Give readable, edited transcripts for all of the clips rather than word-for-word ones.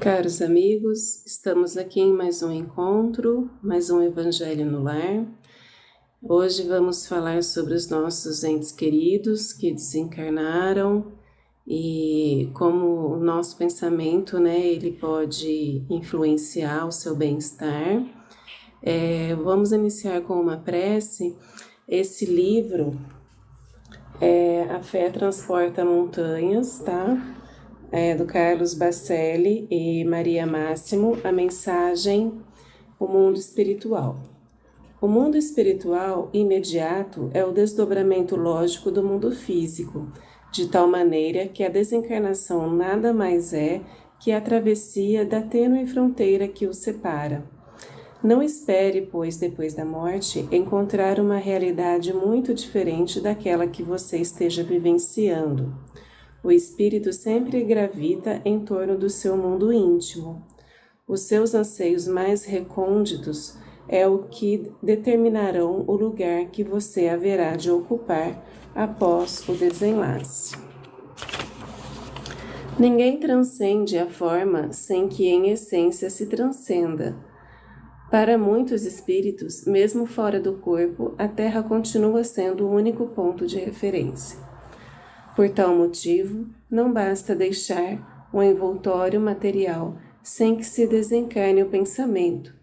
Caros amigos, estamos aqui em mais um encontro, mais um Evangelho no Lar. Hoje vamos falar sobre os nossos entes queridos que desencarnaram e como o nosso pensamento, ele pode influenciar o seu bem-estar. Vamos iniciar com uma prece. Esse livro A Fé Transporta Montanhas, tá? Do Carlos Bacelli e Maria Máximo, a mensagem O Mundo Espiritual. O mundo espiritual imediato é o desdobramento lógico do mundo físico, de tal maneira que a desencarnação nada mais é que a travessia da tênue fronteira que os separa. Não espere, pois, depois da morte, encontrar uma realidade muito diferente daquela que você esteja vivenciando. O espírito sempre gravita em torno do seu mundo íntimo. Os seus anseios mais recônditos é o que determinarão o lugar que você haverá de ocupar após o desenlace. Ninguém transcende a forma sem que em essência se transcenda. Para muitos espíritos, mesmo fora do corpo, a Terra continua sendo o único ponto de referência. Por tal motivo, não basta deixar um envoltório material sem que se desencarne o pensamento.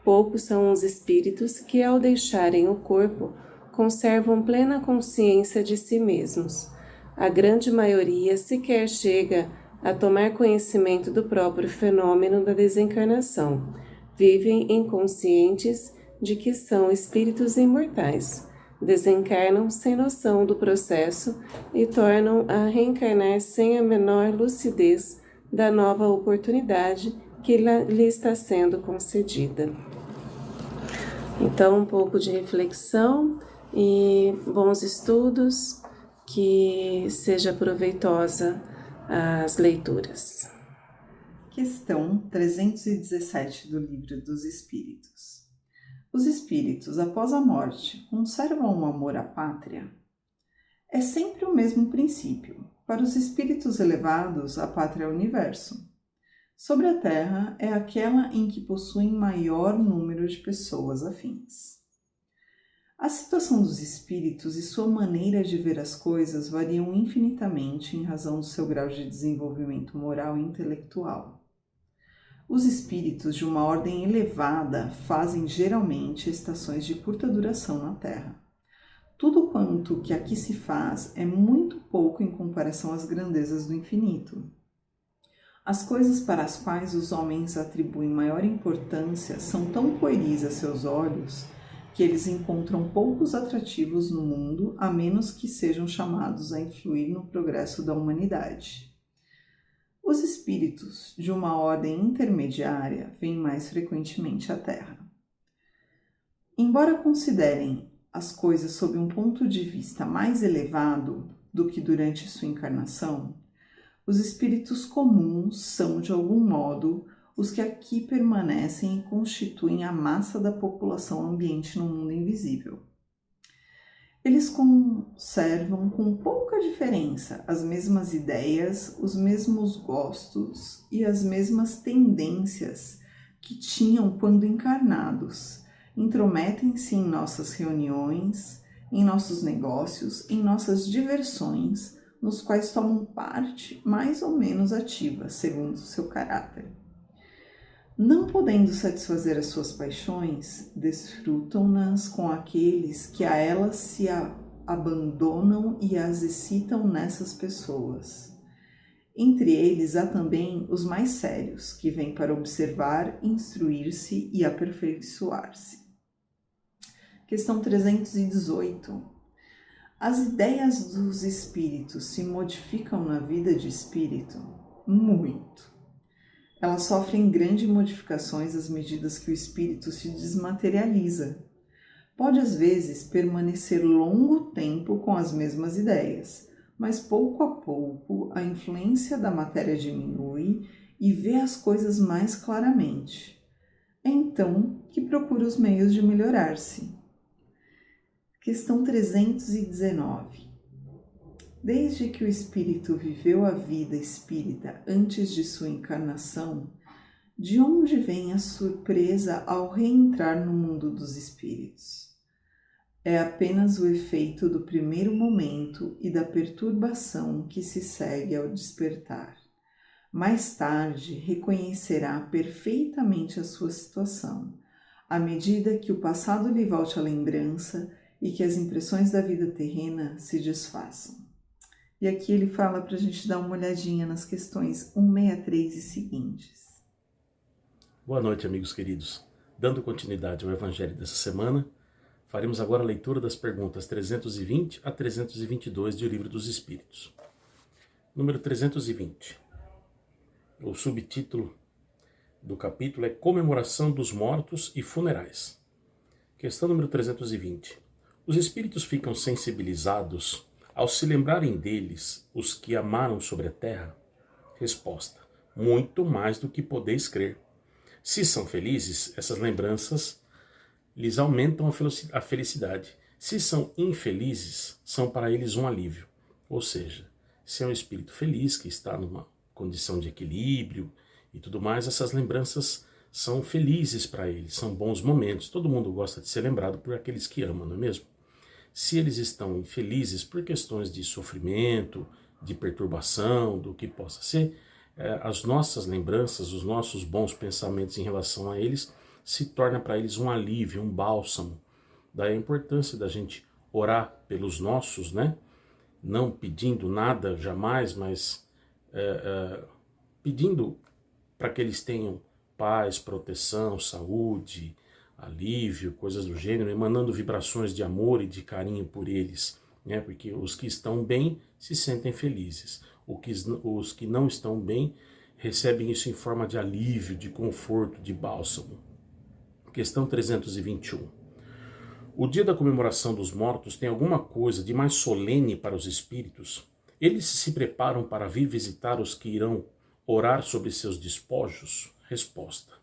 Poucos são os espíritos que, ao deixarem o corpo, conservam plena consciência de si mesmos. A grande maioria sequer chega a tomar conhecimento do próprio fenômeno da desencarnação. Vivem inconscientes de que são espíritos imortais. Desencarnam sem noção do processo e tornam a reencarnar sem a menor lucidez da nova oportunidade que lhe está sendo concedida. Então, um pouco de reflexão e bons estudos, que seja proveitosa as leituras. Questão 317 do Livro dos Espíritos. Os espíritos, após a morte, conservam o amor à pátria? É sempre o mesmo princípio. Para os espíritos elevados, a pátria é o universo. Sobre a Terra, é aquela em que possuem maior número de pessoas afins. A situação dos espíritos e sua maneira de ver as coisas variam infinitamente em razão do seu grau de desenvolvimento moral e intelectual. Os espíritos de uma ordem elevada fazem geralmente estações de curta duração na Terra. Tudo quanto que aqui se faz é muito pouco em comparação às grandezas do infinito. As coisas para as quais os homens atribuem maior importância são tão pueris a seus olhos que eles encontram poucos atrativos no mundo, a menos que sejam chamados a influir no progresso da humanidade. Os espíritos de uma ordem intermediária vêm mais frequentemente à Terra. Embora considerem as coisas sob um ponto de vista mais elevado do que durante sua encarnação, os espíritos comuns são, de algum modo, os que aqui permanecem e constituem a massa da população ambiente no mundo invisível. Eles conservam com pouca diferença as mesmas ideias, os mesmos gostos e as mesmas tendências que tinham quando encarnados. Intrometem-se em nossas reuniões, em nossos negócios, em nossas diversões, nos quais tomam parte mais ou menos ativa, segundo o seu caráter. Não podendo satisfazer as suas paixões, desfrutam-nas com aqueles que a elas se abandonam e as excitam nessas pessoas. Entre eles há também os mais sérios, que vêm para observar, instruir-se e aperfeiçoar-se. Questão 318. As ideias dos espíritos se modificam na vida de espírito? Muito. Elas sofrem grandes modificações às medidas que o espírito se desmaterializa. Pode, às vezes, permanecer longo tempo com as mesmas ideias, mas pouco a pouco a influência da matéria diminui e vê as coisas mais claramente. É então que procura os meios de melhorar-se. Questão 319. Desde que o espírito viveu a vida espírita antes de sua encarnação, de onde vem a surpresa ao reentrar no mundo dos espíritos? É apenas o efeito do primeiro momento e da perturbação que se segue ao despertar. Mais tarde, reconhecerá perfeitamente a sua situação, à medida que o passado lhe volte à lembrança e que as impressões da vida terrena se desfaçam. E aqui ele fala para a gente dar uma olhadinha nas questões 163 e seguintes. Boa noite, amigos queridos. Dando continuidade ao Evangelho dessa semana, faremos agora a leitura das perguntas 320 a 322 do Livro dos Espíritos. Número 320. O subtítulo do capítulo é Comemoração dos Mortos e Funerais. Questão número 320. Os espíritos ficam sensibilizados ao se lembrarem deles os que amaram sobre a terra? Resposta: muito mais do que podeis crer. Se são felizes, essas lembranças lhes aumentam a felicidade. Se são infelizes, são para eles um alívio. Ou seja, se é um espírito feliz, que está numa condição de equilíbrio e tudo mais, essas lembranças são felizes para eles, são bons momentos. Todo mundo gosta de ser lembrado por aqueles que amam, não é mesmo? Se eles estão infelizes por questões de sofrimento, de perturbação, do que possa ser, as nossas lembranças, os nossos bons pensamentos em relação a eles, se torna para eles um alívio, um bálsamo. Daí a importância da gente orar pelos nossos, né? Não pedindo nada jamais, mas pedindo para que eles tenham paz, proteção, saúde, alívio, coisas do gênero, emanando vibrações de amor e de carinho por eles, né? Porque os que estão bem se sentem felizes. Os que não estão bem recebem isso em forma de alívio, de conforto, de bálsamo. Questão 321. O dia da comemoração dos mortos tem alguma coisa de mais solene para os espíritos? Eles se preparam para vir visitar os que irão orar sobre seus despojos? Resposta: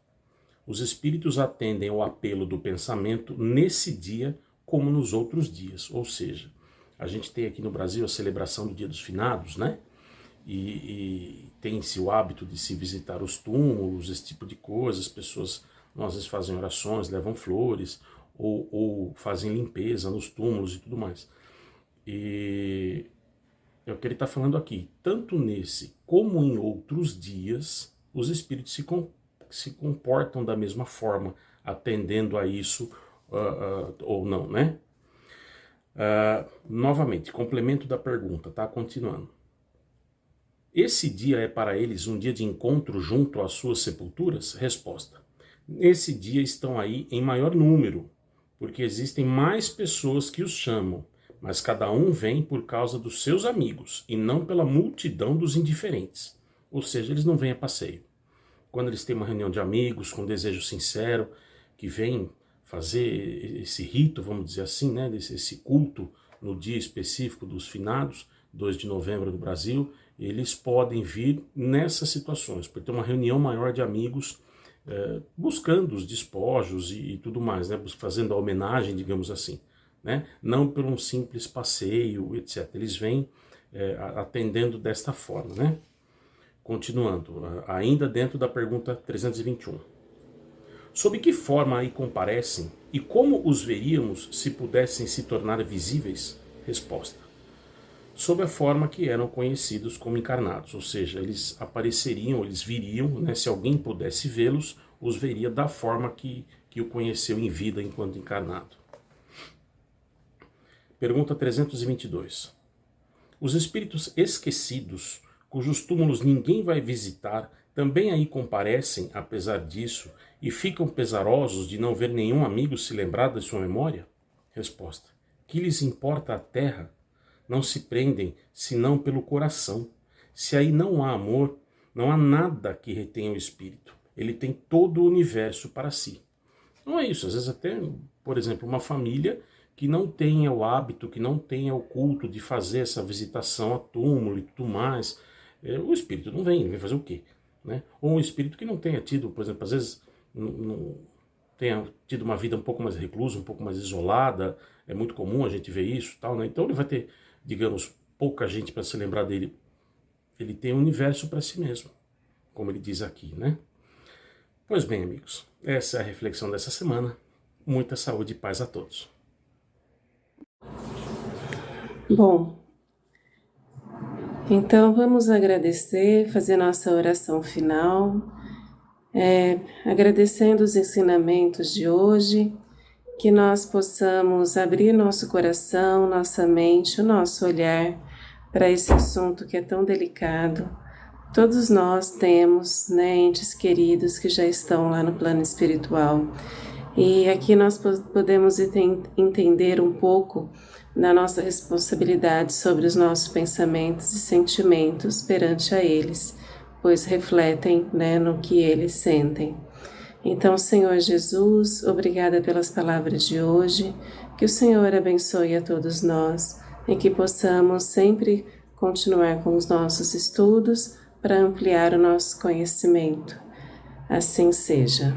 os espíritos atendem ao apelo do pensamento nesse dia como nos outros dias. Ou seja, a gente tem aqui no Brasil a celebração do Dia dos Finados, né? E tem-se o hábito de se visitar os túmulos, esse tipo de coisa. As pessoas às vezes fazem orações, levam flores, ou fazem limpeza nos túmulos e tudo mais. E é o que ele está falando aqui. Tanto nesse como em outros dias, os espíritos se comportam da mesma forma, atendendo a isso ou não, né? Novamente, complemento da pergunta, tá? Continuando. Esse dia é para eles um dia de encontro junto às suas sepulturas? Resposta: nesse dia estão aí em maior número, porque existem mais pessoas que os chamam, mas cada um vem por causa dos seus amigos e não pela multidão dos indiferentes. Ou seja, eles não vêm a passeio. Quando eles têm uma reunião de amigos com desejo sincero, que vêm fazer esse rito, vamos dizer assim, né, esse culto no dia específico dos finados, 2 de novembro no Brasil, eles podem vir nessas situações, por ter uma reunião maior de amigos, buscando os despojos e tudo mais, né, fazendo a homenagem, digamos assim, né, não por um simples passeio, etc. Eles vêm atendendo desta forma, né? Continuando, ainda dentro da pergunta 321. Sob que forma aí comparecem e como os veríamos se pudessem se tornar visíveis? Resposta: sob a forma que eram conhecidos como encarnados, ou seja, eles apareceriam, eles viriam, né, se alguém pudesse vê-los, os veria da forma que o conheceu em vida enquanto encarnado. Pergunta 322. Os espíritos esquecidos, cujos túmulos ninguém vai visitar, também aí comparecem, apesar disso, e ficam pesarosos de não ver nenhum amigo se lembrar da sua memória? Resposta: que lhes importa a terra? Não se prendem senão pelo coração. Se aí não há amor, não há nada que retenha o espírito. Ele tem todo o universo para si. Não é isso. Às vezes até, por exemplo, uma família que não tenha o hábito, que não tenha o culto de fazer essa visitação a túmulo e tudo mais, o espírito não vem, ele vai fazer o quê? Né? Ou um espírito que não tenha tido, por exemplo, às vezes não tenha tido uma vida um pouco mais reclusa, um pouco mais isolada, é muito comum a gente ver isso, tal, né? Então ele vai ter, digamos, pouca gente para se lembrar dele. Ele tem um universo para si mesmo, como ele diz aqui, né? Pois bem, amigos, essa é a reflexão dessa semana. Muita saúde e paz a todos. Bom, então vamos agradecer, fazer nossa oração final, agradecendo os ensinamentos de hoje, que nós possamos abrir nosso coração, nossa mente, o nosso olhar para esse assunto que é tão delicado. Todos nós temos, né, entes queridos que já estão lá no plano espiritual. E aqui nós podemos entender um pouco da nossa responsabilidade sobre os nossos pensamentos e sentimentos perante a eles, pois refletem, né, no que eles sentem. Então, Senhor Jesus, obrigada pelas palavras de hoje, que o Senhor abençoe a todos nós e que possamos sempre continuar com os nossos estudos para ampliar o nosso conhecimento. Assim seja.